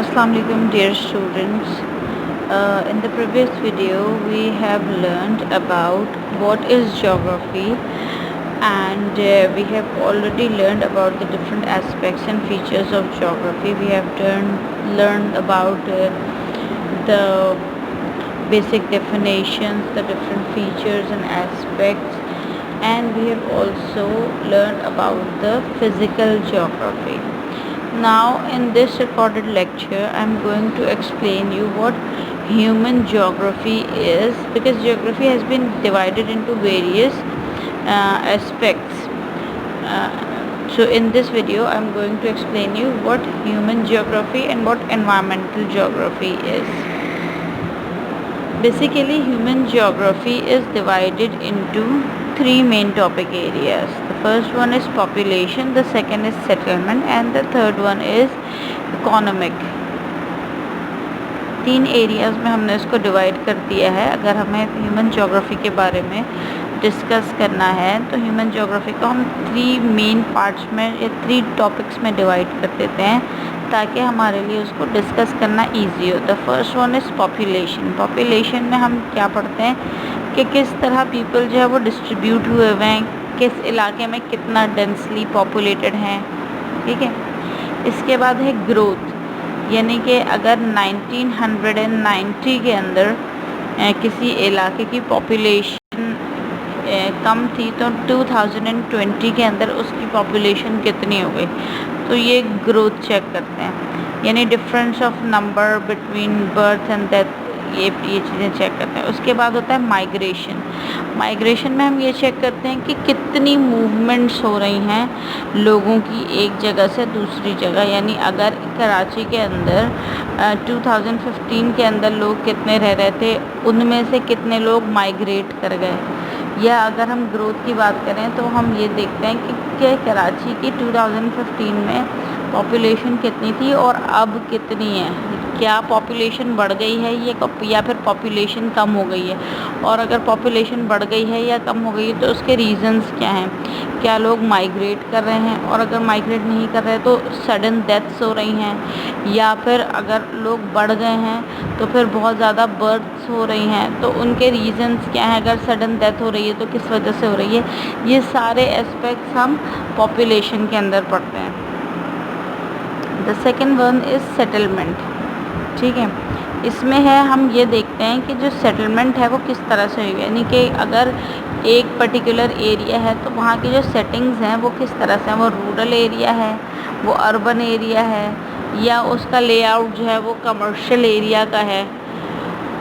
Assalamu alaikum dear students. In the previous video we have learned about what is geography, and we have already learned about the different aspects and features of geography. We have learned about the basic definitions, the different features and aspects, and we have also learned about the physical geography. Now in this recorded lecture I am going to explain you what human geography is, because geography has been divided into various aspects. So in this video I am going to explain you what human geography and what environmental geography is. Basically, human geography is divided into three main topic areas. The first one is population, the second is settlement, and the third one is economic. तीन areas में हमने इसको divide कर दिया है. अगर हमें human geography के बारे में डिस्कस करना है तो ह्यूमन ज्योग्राफी को हम थ्री मेन पार्ट्स में या थ्री टॉपिक्स में डिवाइड कर देते हैं ताकि हमारे लिए उसको डिस्कस करना इजी हो. The first one is population. Population में हम क्या पढ़ते हैं कि किस तरह पीपल जो है वो डिस्ट्रीब्यूट हुए हुए हैं, किस इलाके में कितना डेंसली पॉपुलेटेड हैं. ठीक है. इसके बाद है ग्रोथ, यानी कि अगर 1990 के अंदर किसी इलाके की पॉपुलेशन कम थी तो 2020 के अंदर उसकी पॉपुलेशन कितनी हो गई, तो ये ग्रोथ चेक करते हैं, यानी difference of number between birth and death, ये चीज़ें चेक करते हैं. उसके बाद होता है माइग्रेशन. माइग्रेशन में हम ये चेक करते हैं कि कितनी मूवमेंट्स हो रही हैं लोगों की एक जगह से दूसरी जगह, यानी अगर कराची के अंदर 2015 के अंदर लोग कितने रह रहे थे, उनमें से कितने लोग माइग्रेट कर गए. या अगर हम ग्रोथ की बात करें तो हम ये देखते हैं कि कराची की 2015 में पॉपुलेशन कितनी थी और अब कितनी है. क्या पॉपुलेशन बढ़ गई है या फिर पॉपुलेशन कम हो गई है, और अगर पॉपुलेशन बढ़ गई है या कम हो गई है तो उसके रीज़न्स क्या हैं. क्या लोग माइग्रेट कर रहे हैं, और अगर माइग्रेट नहीं कर रहे तो सडन डेथ्स हो रही हैं, या फिर अगर लोग बढ़ गए हैं तो फिर बहुत ज़्यादा बर्थ्स हो रही हैं, तो उनके रीज़न्स क्या हैं. अगर सडन डेथ हो रही है तो किस वजह से हो रही है. ये सारे एस्पेक्ट्स हम पॉपुलेशन के अंदर पढ़ते हैं. The second one is settlement. ठीक है. इसमें है हम ये देखते हैं कि जो सेटलमेंट है वो किस तरह से हुई है, यानी कि अगर एक पर्टिकुलर एरिया है तो वहाँ की जो सेटिंग्स हैं वो किस तरह से हैं. वो रूरल एरिया है, वो अर्बन एरिया है, या उसका लेआउट जो है वो कमर्शियल एरिया का है.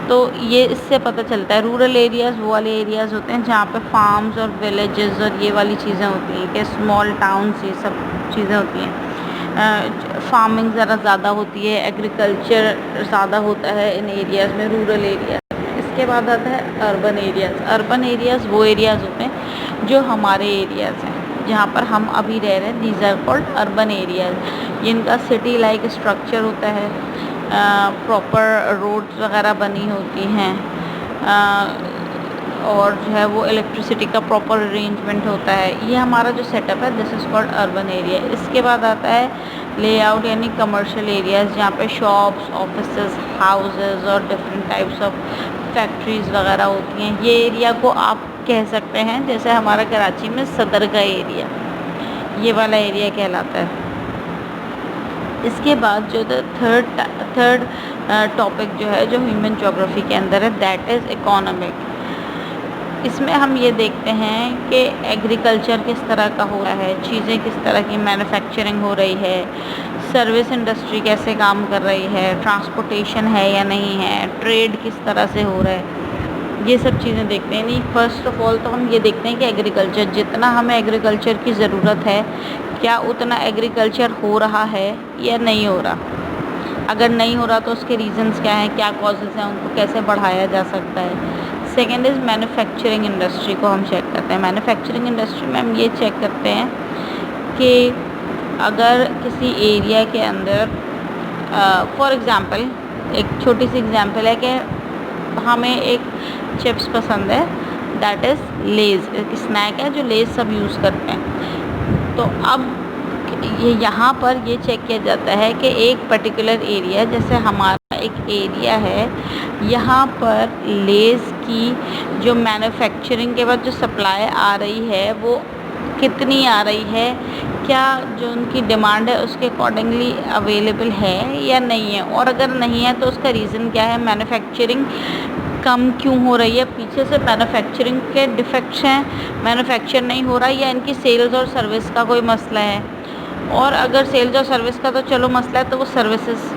तो ये इससे पता चलता है. रूरल एरियाज़ वो वाले एरियाज़ होते हैं जहाँ पे फार्म्स और विलेजेस और ये वाली चीज़ें होती हैं कि स्मॉल टाउन्स, ये सब चीज़ें होती हैं. फार्मिंग ज़रा ज़्यादा होती है, एग्रीकल्चर ज़्यादा होता है इन एरियाज़ में, रूरल एरिया. इसके बाद आता है अर्बन एरियाज़. अर्बन एरियाज़ वो एरियाज़ होते हैं जो हमारे एरियाज़ हैं, जहाँ पर हम अभी रह रहे हैं. These are called urban areas. इनका सिटी लाइक स्ट्रक्चर होता है, प्रॉपर रोड्स वगैरह बनी होती हैं, और जो है वो इलेक्ट्रिसिटी का प्रॉपर अरेंजमेंट होता है. ये हमारा जो सेटअप है this is called urban area. इसके बाद आता है लेआउट, यानी कमर्शियल एरियाज़, जहाँ पे शॉप्स, ऑफिसेस, हाउसेस और डिफरेंट टाइप्स ऑफ फैक्ट्रीज़ वगैरह होती हैं. ये एरिया को आप कह सकते हैं जैसे हमारा कराची में सदर का एरिया, ये वाला एरिया कहलाता है. इसके बाद जो थर्ड टॉपिक जो है जो ह्यूमन ज्योग्राफी के अंदर है दैट इज़ इकोनॉमिक. इसमें हम ये देखते हैं कि एग्रीकल्चर किस तरह का हो रहा है, चीज़ें किस तरह की मैन्युफैक्चरिंग हो रही है, सर्विस इंडस्ट्री कैसे काम कर रही है, ट्रांसपोर्टेशन है या नहीं है, ट्रेड किस तरह से हो रहा है. ये सब चीज़ें देखते हैं. नहीं, फर्स्ट ऑफ ऑल तो हम ये देखते हैं कि एग्रीकल्चर, जितना हमें एग्रीकल्चर की ज़रूरत है क्या उतना एग्रीकल्चर हो रहा है या नहीं हो रहा. अगर नहीं हो रहा तो उसके रीज़न्स क्या हैं, क्या कॉजेज़ हैं, उनको कैसे बढ़ाया जा सकता है. सेकेंड इज़ मैन्युफैक्चरिंग इंडस्ट्री को हम चेक करते हैं. मैन्युफैक्चरिंग इंडस्ट्री में हम ये चेक करते हैं कि अगर किसी एरिया के अंदर फॉर एग्ज़ाम्पल, एक छोटी सी एग्ज़ाम्पल है कि हमें एक चिप्स पसंद है, दैट इज़ लेज़. एक स्नैक है जो लेज़ सब यूज़ करते हैं. तो अब ये यहाँ पर ये चेक किया जाता है कि एक पर्टिकुलर एरिया, जैसे हमारा एक एरिया है, यहाँ पर लेस की जो मैन्युफैक्चरिंग के बाद जो सप्लाई आ रही है वो कितनी आ रही है, क्या जो उनकी डिमांड है उसके अकॉर्डिंगली अवेलेबल है या नहीं है, और अगर नहीं है तो उसका रीज़न क्या है, मैन्युफैक्चरिंग कम क्यों हो रही है, पीछे से मैन्युफैक्चरिंग के डिफेक्ट्स हैं, मैन्युफैक्चर नहीं हो रहा है, या इनकी सेल्स और सर्विस का कोई मसला है। और अगर सेल्स और सर्विस का तो चलो मसला है तो वो सर्विसेज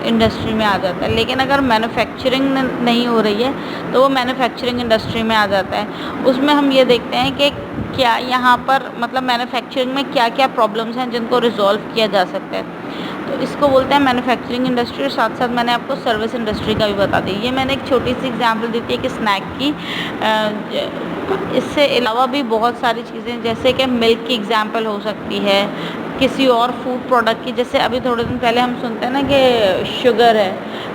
इंडस्ट्री में आ जाता है, लेकिन अगर मैन्युफैक्चरिंग नहीं हो रही है तो वो मैन्युफैक्चरिंग इंडस्ट्री में आ जाता है। उसमें हम ये देखते हैं कि क्या यहाँ पर मतलब मैन्युफैक्चरिंग में क्या क्या प्रॉब्लम्स हैं जिनको रिजॉल्व किया जा सकता है, तो इसको बोलते हैं मैन्युफैक्चरिंग इंडस्ट्री। और साथ साथ मैंने आपको सर्विस इंडस्ट्री का भी बता दी। ये मैंने एक छोटी सी एग्जांपल दी थी कि स्नैक की, इससे अलावा भी बहुत सारी चीज़ें, जैसे कि मिल्क की एग्जांपल हो सकती है, किसी और फूड प्रोडक्ट की, जैसे अभी थोड़े दिन पहले हम सुनते हैं ना कि शुगर है,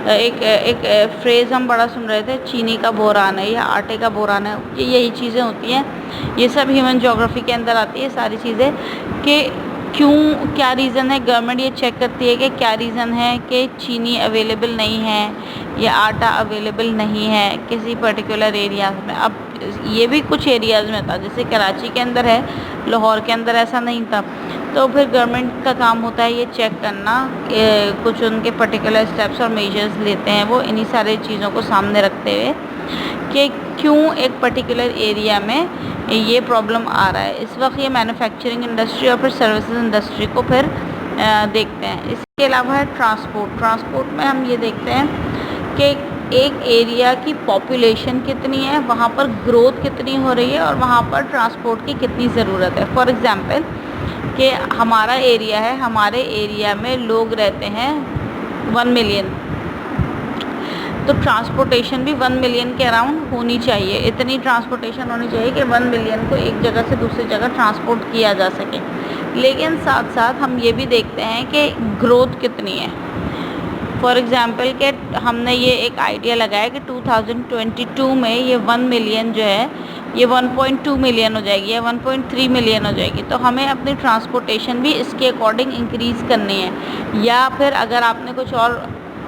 एक फ्रेज़ हम बड़ा सुन रहे थे, चीनी का बोरान है या आटे का बोरान है, यही चीज़ें होती हैं। ये सब ह्यूमन ज्योग्राफी के अंदर आती है सारी चीज़ें, कि क्यों, क्या रीज़न है। गवर्नमेंट ये चेक करती है कि क्या रीज़न है कि चीनी अवेलेबल नहीं है या आटा अवेलेबल नहीं है किसी पर्टिकुलर एरियाज़ में। अब ये भी कुछ एरियाज़ में था, जैसे कराची के अंदर है, लाहौर के अंदर ऐसा नहीं था। तो फिर गवर्नमेंट का काम होता है ये चेक करना, कुछ उनके पर्टिकुलर स्टेप्स और मेजर्स लेते हैं वो इन्हीं सारी चीज़ों को सामने रखते हुए कि क्यों एक पर्टिकुलर एरिया में ये प्रॉब्लम आ रहा है। इस वक्त ये मैन्युफैक्चरिंग इंडस्ट्री और फिर सर्विसेज इंडस्ट्री को फिर देखते हैं। इसके अलावा है ट्रांसपोर्ट में हम ये देखते हैं कि एक एरिया की पॉपुलेशन कितनी है, वहाँ पर ग्रोथ कितनी हो रही है और वहाँ पर ट्रांसपोर्ट की कितनी ज़रूरत है। फॉर एग्ज़ाम्पल कि हमारा एरिया है, हमारे एरिया में लोग रहते हैं 1 मिलियन, तो ट्रांसपोर्टेशन भी 1 मिलियन के अराउंड होनी चाहिए। इतनी ट्रांसपोर्टेशन होनी चाहिए कि 1 मिलियन को एक जगह से दूसरी जगह ट्रांसपोर्ट किया जा सके। लेकिन साथ साथ हम ये भी देखते हैं कि ग्रोथ कितनी है। फॉर एग्ज़ाम्पल कि हमने ये एक आइडिया लगाया कि 2022 में ये 1 मिलियन जो है ये 1.2 मिलियन हो जाएगी या 1.3 मिलियन हो जाएगी। तो हमें अपनी ट्रांसपोर्टेशन भी इसके अकॉर्डिंग इंक्रीज़ करनी है। या फिर अगर आपने कुछ और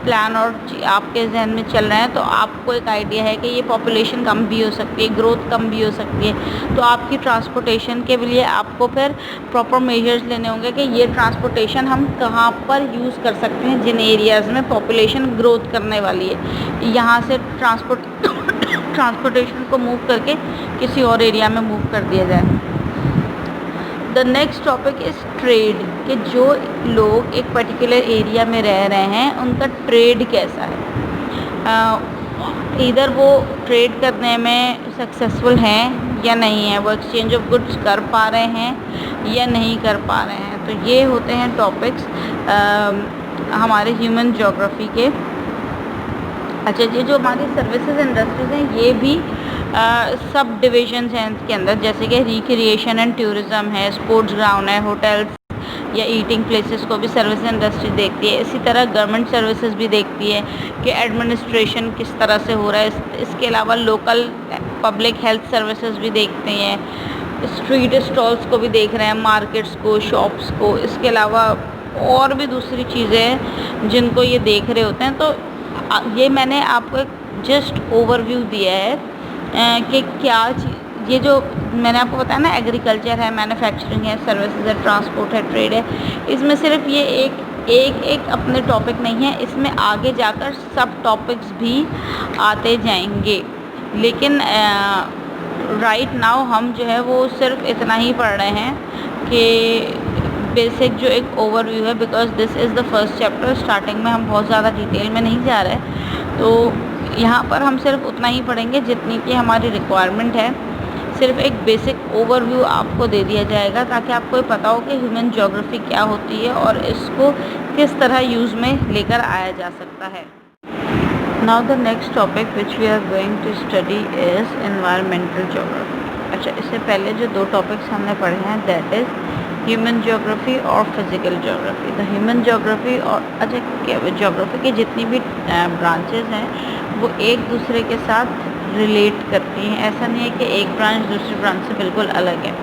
प्लान और आपके जहन में चल रहे हैं तो आपको एक आइडिया है कि ये पॉपुलेशन कम भी हो सकती है, ग्रोथ कम भी हो सकती है, तो आपकी ट्रांसपोर्टेशन के लिए आपको फिर प्रॉपर मेजर्स लेने होंगे कि ये ट्रांसपोर्टेशन हम कहाँ पर यूज़ कर सकते हैं जिन एरियाज़ में पॉपुलेशन ग्रोथ करने वाली है। यहाँ से ट्रांसपोर्टेशन को मूव करके किसी और एरिया में मूव कर दिया जाए। The next topic is trade, कि जो लोग एक पर्टिकुलर एरिया में रह रहे हैं उनका ट्रेड कैसा है, इधर वो ट्रेड करने में सक्सेसफुल हैं या नहीं है, वो एक्सचेंज ऑफ गुड्स कर पा रहे हैं या नहीं कर पा रहे हैं। तो ये होते हैं टॉपिक्स हमारे ह्यूमन ज्योग्राफी के। अच्छा, ये जो हमारी सर्विसेज इंडस्ट्रीज़ हैं ये भी सब डिविजन्स हैं इसके अंदर, जैसे कि रिक्रिएशन एंड टूरिज़्म है, स्पोर्ट्स ग्राउंड है, होटल्स या ईटिंग प्लेसेस को भी सर्विस इंडस्ट्री देखती है। इसी तरह गवर्नमेंट सर्विसेज भी देखती है कि एडमिनिस्ट्रेशन किस तरह से हो रहा है। इसके अलावा लोकल पब्लिक हेल्थ सर्विसेज भी देखते हैं, स्ट्रीट स्टॉल्स को भी देख रहे हैं, मार्केट्स को, शॉप्स को। इसके अलावा और भी दूसरी चीज़ें हैं जिनको ये देख रहे होते हैं। तो ये मैंने आपको एक जस्ट ओवरव्यू दिया है कि क्या ये जो मैंने आपको बताया ना, एग्रीकल्चर है, मैन्युफैक्चरिंग है, सर्विसेज है, ट्रांसपोर्ट है, ट्रेड है, इसमें सिर्फ ये एक अपने टॉपिक नहीं है, इसमें आगे जाकर सब टॉपिक्स भी आते जाएंगे। लेकिन राइट नाउ हम जो है वो सिर्फ इतना ही पढ़ रहे हैं कि बेसिक जो एक ओवरव्यू है, because this is the first chapter. Starting में हम बहुत ज़्यादा डिटेल में नहीं जा रहे, तो यहाँ पर हम सिर्फ उतना ही पढ़ेंगे जितनी कि हमारी रिक्वायरमेंट है। सिर्फ एक बेसिक ओवरव्यू आपको दे दिया जाएगा ताकि आपको ये पता हो कि ह्यूमन ज्योग्राफी क्या होती है और इसको किस तरह यूज़ में लेकर आया जा सकता है। Now the next topic which we are going to study is environmental geography. अच्छा, इससे पहले जो दो टॉपिक्स हमने पढ़े हैं दैट इज़ ह्यूमन ज्योग्राफी और फिज़िकल ज्योग्राफी। तो ह्यूमन ज्योग्राफी और ज्योग्राफी की जितनी भी ब्रांचेस हैं वो एक दूसरे के साथ रिलेट करती हैं। ऐसा नहीं है कि एक ब्रांच दूसरी ब्रांच से बिल्कुल अलग है।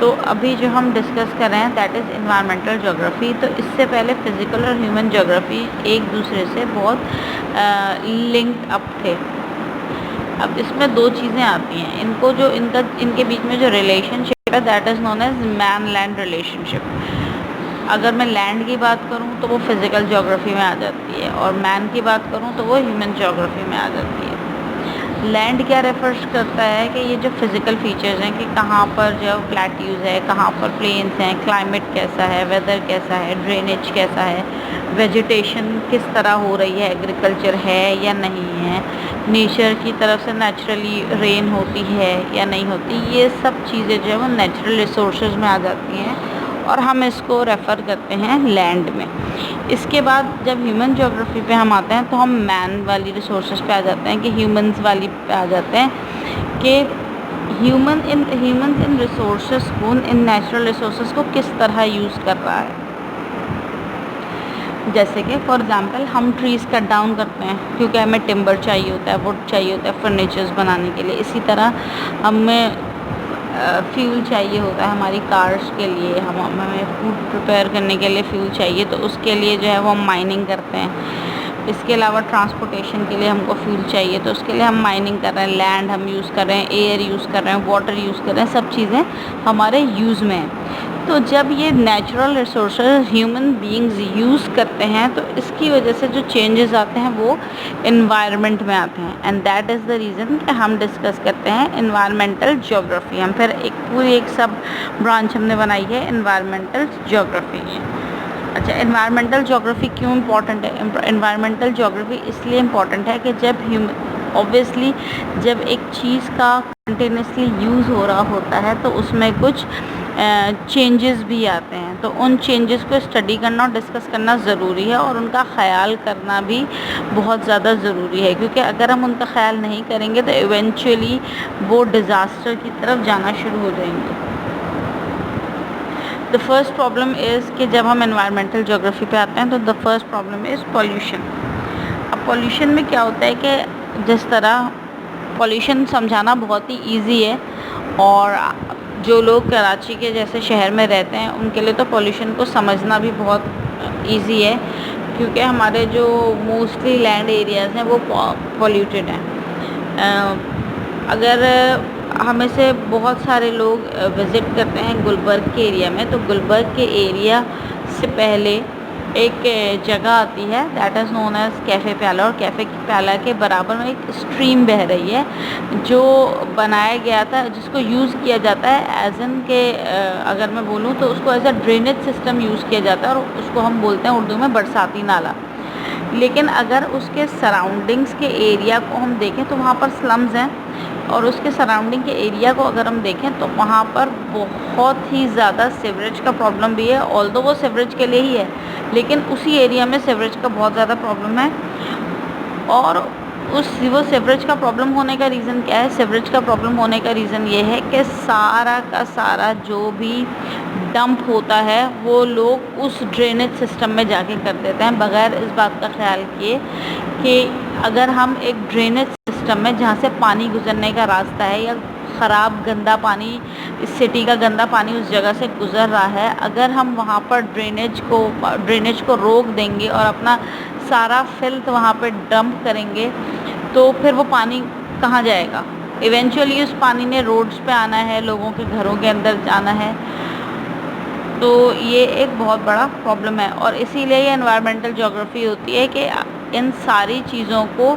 तो अभी जो हम डिस्कस कर रहे हैं दैट इज़ इन्वायरमेंटल ज्योग्राफी। तो इससे पहले फिज़िकल और ह्यूमन ज्योग्राफी एक दूसरे से बहुत लिंक्ड अप थे। अब इसमें दो चीज़ें आती हैं, इनको जो इनके बीच में जो रिलेशनशिप है that is known as man land relationship. अगर मैं लैंड की बात करूं तो वो फिज़िकल ज्योग्राफी में आ जाती है, और मैन की बात करूं तो वो ह्यूमन ज्योग्राफी में आ जाती है। लैंड क्या रेफर्स करता है कि ये जो फिज़िकल फीचर्स हैं कि कहाँ पर जो प्लेट्यूज है, कहाँ पर प्लेन्स हैं, क्लाइमेट कैसा है, वेदर कैसा है, ड्रेनेज कैसा है, वेजिटेशन किस तरह हो रही है, एग्रीकल्चर है या नहीं है, नेचर की तरफ से नेचुरली रेन होती है या नहीं होती, ये सब चीज़ें जो है वो नेचुरल रिसोर्सेज में आ जाती हैं और हम इसको रेफ़र करते हैं लैंड में। इसके बाद जब ह्यूमन ज्योग्राफी पे हम आते हैं तो हम मैन वाली रिसोर्सेज पे आ जाते हैं कि ह्यूमंस वाली पे आ जाते हैं कि ह्यूमंस इन रिसोर्सेज को, इन नेचुरल रिसोर्सेज को किस तरह यूज़ कर रहा है। जैसे कि फॉर एग्ज़ाम्पल हम ट्रीज़ कट डाउन करते हैं क्योंकि हमें टिम्बर चाहिए होता है, वुड चाहिए होता है फर्नीचर्स बनाने के लिए। इसी तरह हमें फ्यूल चाहिए होता है हमारी कार्स के लिए, हमें फूड प्रिपेयर करने के लिए फ्यूल चाहिए, तो उसके लिए जो है वो हम माइनिंग करते हैं। इसके अलावा ट्रांसपोर्टेशन के लिए हमको फ्यूल चाहिए, तो उसके लिए हम माइनिंग कर रहे हैं, लैंड हम यूज़ कर रहे हैं, एयर यूज़ कर रहे हैं, वाटर यूज़ कर रहे हैं, सब चीज़ें हमारे यूज़ में हैं। तो जब ये natural resources human beings use करते हैं तो इसकी वजह से जो चेंजेस आते हैं वो इन्वायरमेंट में आते हैं, and that is the reason कि हम डिस्कस करते हैं इन्वायरमेंटल ज्योग्राफी। हम फिर एक सब ब्रांच हमने बनाई है इन्वायरमेंटल ज्योग्राफी। अच्छा, इन्वायरमेंटल ज्योग्राफी क्यों इम्पॉर्टेंट है? इन्वायरमेंटल ज्योग्राफी इसलिए इम्पॉर्टेंट है कि ऑब्वियसली जब एक चीज़ का कंटिन्यूसली यूज़ हो रहा होता है तो उसमें कुछ चेंजेस भी आते हैं, तो उन चेंजेस को स्टडी करना और डिस्कस करना ज़रूरी है, और उनका ख्याल करना भी बहुत ज़्यादा ज़रूरी है, क्योंकि अगर हम उनका ख्याल नहीं करेंगे तो इवेंचुअली वो डिज़ास्टर की तरफ जाना शुरू हो जाएंगे। द फर्स्ट प्रॉब्लम इज़ कि जब हम एनवायरमेंटल ज्योग्राफी पे आते हैं तो the first problem is pollution. अब पॉल्यूशन में क्या होता है कि जिस तरह पॉल्यूशन समझाना बहुत ही इजी है, और जो लोग कराची के जैसे शहर में रहते हैं उनके लिए तो पॉल्यूशन को समझना भी बहुत इजी है, क्योंकि हमारे जो मोस्टली लैंड एरियाज़ हैं वो पॉल्यूटेड हैं। अगर हमें से बहुत सारे लोग विज़िट करते हैं गुलबर्ग के एरिया में, तो गुलबर्ग के एरिया से पहले एक जगह आती है that is known as cafe प्याला, और कैफ़े प्याला के बराबर में एक स्ट्रीम बह रही है जो बनाया गया था, जिसको यूज़ किया जाता है एज इन के अगर मैं बोलूँ तो उसको as a drainage system use किया जाता है, और उसको हम बोलते हैं उर्दू में बरसाती नाला। लेकिन अगर उसके सराउंडिंग्स के एरिया को हम देखें तो वहाँ पर स्लम्स हैं, और उसके सराउंडिंग के एरिया को अगर हम देखें तो वहाँ पर बहुत ही ज़्यादा सीवरेज का प्रॉब्लम भी है। ऑल्दो वो सीवरेज के लिए ही है, लेकिन उसी एरिया में सीवरेज का बहुत ज़्यादा प्रॉब्लम है। और वो सीवरेज का प्रॉब्लम होने का रीज़न क्या है? सीवरेज का प्रॉब्लम होने का रीज़न ये है कि सारा का सारा जो भी डंप होता है वो लोग उस ड्रेनेज सिस्टम में जाके कर देते हैं, बगैर इस बात का ख्याल किए कि अगर हम एक ड्रेनेज सिस्टम में जहाँ से पानी गुजरने का रास्ता है, या ख़राब गंदा पानी, इस सिटी का गंदा पानी उस जगह से गुज़र रहा है, अगर हम वहाँ पर ड्रेनेज को रोक देंगे और अपना सारा फिल्थ वहाँ पर डंप करेंगे तो फिर वो पानी कहाँ जाएगा? इवेंचुअली उस पानी ने रोड्स पे आना है, लोगों के घरों के अंदर जाना है। तो ये एक बहुत बड़ा प्रॉब्लम है, और इसीलिए ये एनवायरमेंटल ज्योग्राफी होती है कि इन सारी चीज़ों को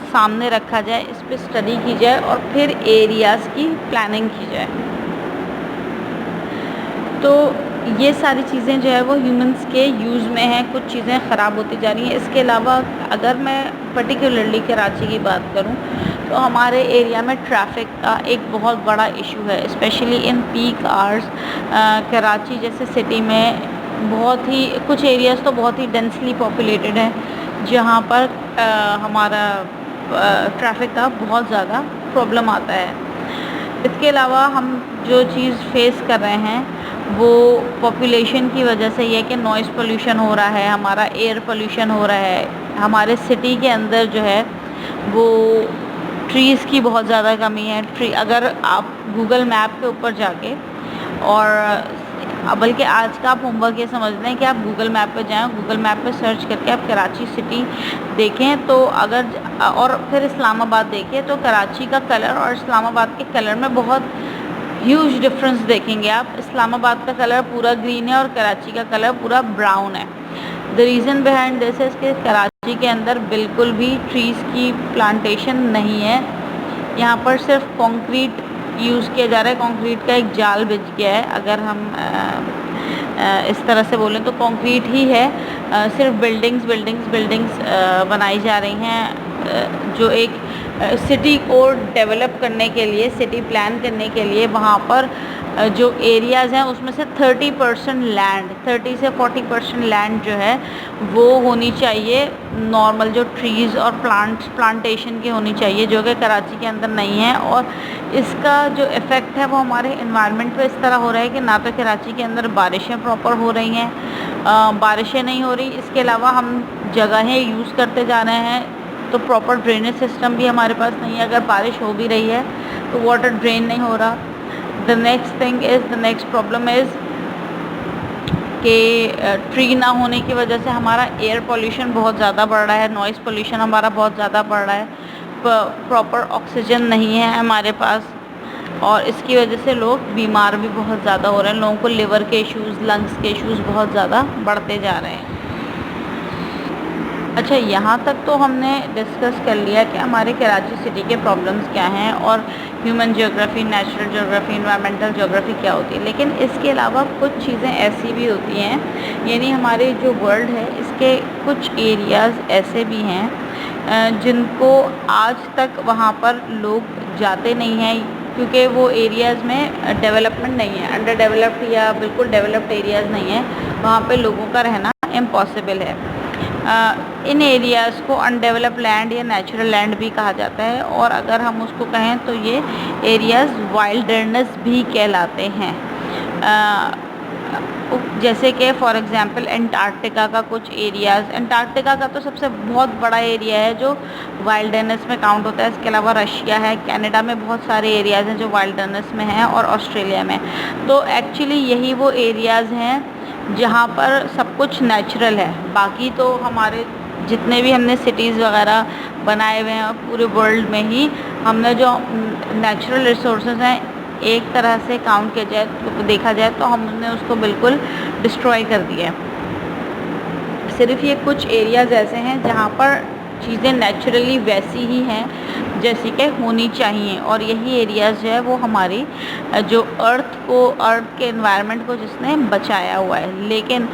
सामने रखा जाए, इस पर स्टडी की जाए और फिर एरियाज़ की प्लानिंग की जाए। तो ये सारी चीज़ें जो है वो ह्यूमंस के यूज़ में हैं, कुछ चीज़ें ख़राब होती जा रही हैं। इसके अलावा अगर मैं पर्टिकुलरली कराची की बात करूं तो हमारे एरिया में ट्रैफिक का एक बहुत बड़ा इशू है, specially in peak hours. Karachi जैसे सिटी में बहुत ही कुछ एरियाज़ तो बहुत ही डेंसली पॉपुलेटेड हैं, जहां पर हमारा ट्रैफिक का बहुत ज़्यादा प्रॉब्लम आता है। इसके अलावा हम जो चीज़ फेस कर रहे हैं वो पॉपुलेशन की वजह से ये कि नॉइज़ पोल्यूशन हो रहा है, हमारा एयर पोल्यूशन हो रहा है, हमारे सिटी के अंदर जो है वो ट्रीज़ की बहुत ज़्यादा कमी है। अगर आप गूगल मैप के ऊपर जाके और बल्कि आज का आप होमवर्क ये समझ लें कि आप गूगल मैप पे जाएं, गूगल मैप पे सर्च करके आप कराची सिटी देखें तो अगर और फिर इस्लामाबाद देखें तो कराची का कलर और इस्लामाबाद के कलर में बहुत ह्यूज डिफरेंस देखेंगे आप। इस्लामाबाद का कलर पूरा ग्रीन है और कराची का कलर पूरा ब्राउन है। द रीज़न बिहाइंड दिस है कि कराची के अंदर बिल्कुल भी ट्रीज़ की प्लांटेशन नहीं है। यहाँ पर सिर्फ कंक्रीट यूज़ किया जा रहा है, कंक्रीट का एक जाल बिछ गया है। अगर हम इस तरह से बोलें तो कंक्रीट ही है, सिर्फ बिल्डिंग्स बनाई जा रही हैं। जो एक सिटी को डेवलप करने के लिए, सिटी प्लान करने के लिए वहाँ पर जो एरियाज़ हैं उसमें से 30% लैंड, 30 से 40% लैंड जो है वो होनी चाहिए नॉर्मल जो ट्रीज़ और प्लांटेशन की होनी चाहिए, जो कि कराची के अंदर नहीं है। और इसका जो इफ़ेक्ट है वो हमारे इन्वायरमेंट पे इस तरह हो रहा है कि ना तो कराची के अंदर बारिशें प्रॉपर हो रही हैं, बारिशें नहीं हो रही। इसके अलावा हम जगहें यूज़ करते जा रहे हैं तो प्रॉपर ड्रेनेज सिस्टम भी हमारे पास नहीं है। अगर बारिश हो भी रही है तो वाटर ड्रेन नहीं हो रहा। द नेक्स्ट प्रॉब्लम इज़ कि ट्री ना होने की वजह से हमारा एयर पोल्यूशन बहुत ज़्यादा बढ़ रहा है, नॉइज़ पोल्यूशन हमारा बहुत ज़्यादा बढ़ रहा है, प्रॉपर ऑक्सीजन नहीं है हमारे पास और इसकी वजह से लोग बीमार भी बहुत ज़्यादा हो रहे हैं। लोगों को लिवर के इश्यूज़, लंग्स के इश्यूज़ बहुत ज़्यादा बढ़ते जा रहे हैं। अच्छा, यहाँ तक तो हमने डिस्कस कर लिया कि हमारे कराची सिटी के प्रॉब्लम्स क्या हैं और human geography, natural geography, environmental geography क्या होती है। लेकिन इसके अलावा कुछ चीज़ें ऐसी भी होती हैं, यानी हमारे जो वर्ल्ड है इसके कुछ एरियाज़ ऐसे भी हैं जिनको आज तक वहाँ पर लोग जाते नहीं हैं क्योंकि वो एरियाज़ में डेवलपमेंट नहीं है, अंडर डेवलप्ड या बिल्कुल डेवलप्ड एरियाज़ नहीं है, वहाँ पे लोगों का रहना इम्पॉसिबल है। इन एरियाज़ को अनडेवलप्ड लैंड या नेचुरल लैंड भी कहा जाता है और अगर हम उसको कहें तो ये एरियाज़ वाइल्डरनेस भी कहलाते हैं। जैसे कि फॉर एग्ज़ाम्पल एंटार्क्टिका का कुछ एरियाज़, एंटार्क्टिका का तो सबसे बहुत बड़ा एरिया है जो वाइल्डरनेस में काउंट होता है। इसके अलावा रशिया है, कनाडा में बहुत सारे एरियाज़ हैं जो वाइल्डरनेस में हैं और ऑस्ट्रेलिया में। तो एक्चुअली यही वो एरियाज़ हैं जहाँ पर सब कुछ नेचुरल है। बाकी तो हमारे जितने भी हमने सिटीज़ वगैरह बनाए हुए हैं पूरे वर्ल्ड में ही हमने जो नेचुरल रिसोर्सेज हैं एक तरह से काउंट किया जाए तो देखा जाए तो हमने उसको बिल्कुल डिस्ट्रॉय कर दिया है। सिर्फ ये कुछ एरियाज़ ऐसे हैं जहाँ पर चीज़ें नेचुरली वैसी ही हैं जैसी कि होनी चाहिए और यही एरियाज़ जो है वो हमारी जो अर्थ के एनवायरनमेंट को जिसने बचाया हुआ है। लेकिन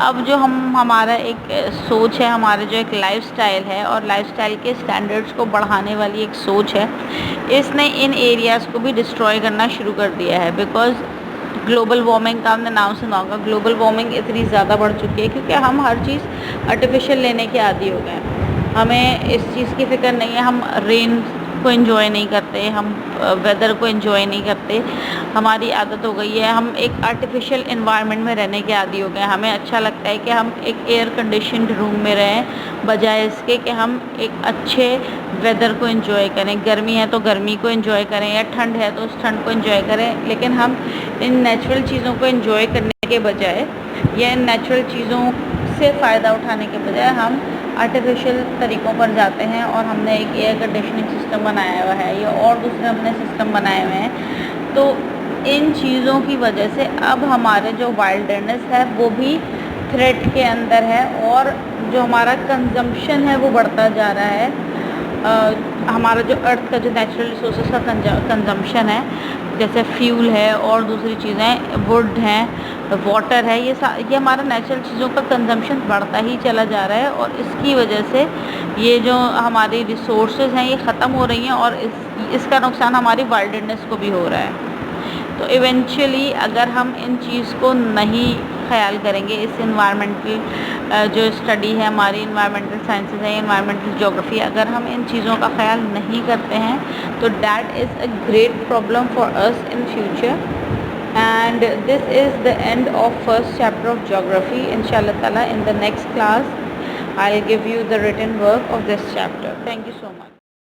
अब जो हमारा एक सोच है, हमारा जो एक लाइफस्टाइल है और लाइफस्टाइल के स्टैंडर्ड्स को बढ़ाने वाली एक सोच है, इसने इन एरियाज़ को भी डिस्ट्रॉय करना शुरू कर दिया है। बिकॉज़ ग्लोबल वार्मिंग का हमने नाम सुना होगा। ग्लोबल वार्मिंग इतनी ज़्यादा बढ़ चुकी है क्योंकि हम हर चीज़ आर्टिफिशियल लेने के आदी हो गए हैं। हमें इस चीज़ की फ़िक्र नहीं है, हम रेन को एंजॉय नहीं करते, हम वेदर को एंजॉय नहीं करते। हमारी आदत हो गई है, हम एक आर्टिफिशियल एनवायरनमेंट में रहने के आदी हो गए हैं। हमें अच्छा लगता है कि हम एक एयर कंडीशनड रूम में रहें बजाय इसके कि हम एक अच्छे वेदर को एंजॉय करें। गर्मी है तो गर्मी को एंजॉय करें या ठंड है तो उस ठंड को एंजॉय करें। लेकिन हम इन नेचुरल चीज़ों को एंजॉय करने के बजाय या इन नेचुरल चीज़ों से फ़ायदा उठाने के बजाय हम आर्टिफिशियल तरीक़ों पर जाते हैं और हमने एक एयर कंडीशनिंग सिस्टम बनाया हुआ है या और दूसरे हमने सिस्टम बनाए हुए हैं। तो इन चीज़ों की वजह से अब हमारे जो वाइल्डरनेस है वो भी थ्रेट के अंदर है और जो हमारा कंजम्पशन है वो बढ़ता जा रहा है। हमारा जो अर्थ का जो नेचुरल रिसोर्सेज का कंजम्पशन है, जैसे फ्यूल है और दूसरी चीज़ें, वुड हैं, वाटर है, ये हमारा नेचुरल चीज़ों का कंजम्पशन बढ़ता ही चला जा रहा है और इसकी वजह से ये जो हमारी रिसोर्सेज हैं ये ख़त्म हो रही हैं और इसका नुकसान हमारी वाइल्डरनेस को भी हो रहा है। तो इवेंचुअली अगर हम इन चीज़ को नहीं ख्याल करेंगे, इस इन्वायरमेंटल जो स्टडी है हमारी, इन्वायरमेंटल साइंसेज है, इन्वायरमेंटल ज्योग्राफी, अगर हम इन चीज़ों का ख्याल नहीं करते हैं तो that is a great problem for us in future. And this is the end of first chapter of geography. Inshallah Taala in the next class I'll give you the written work of this chapter. Thank you so much.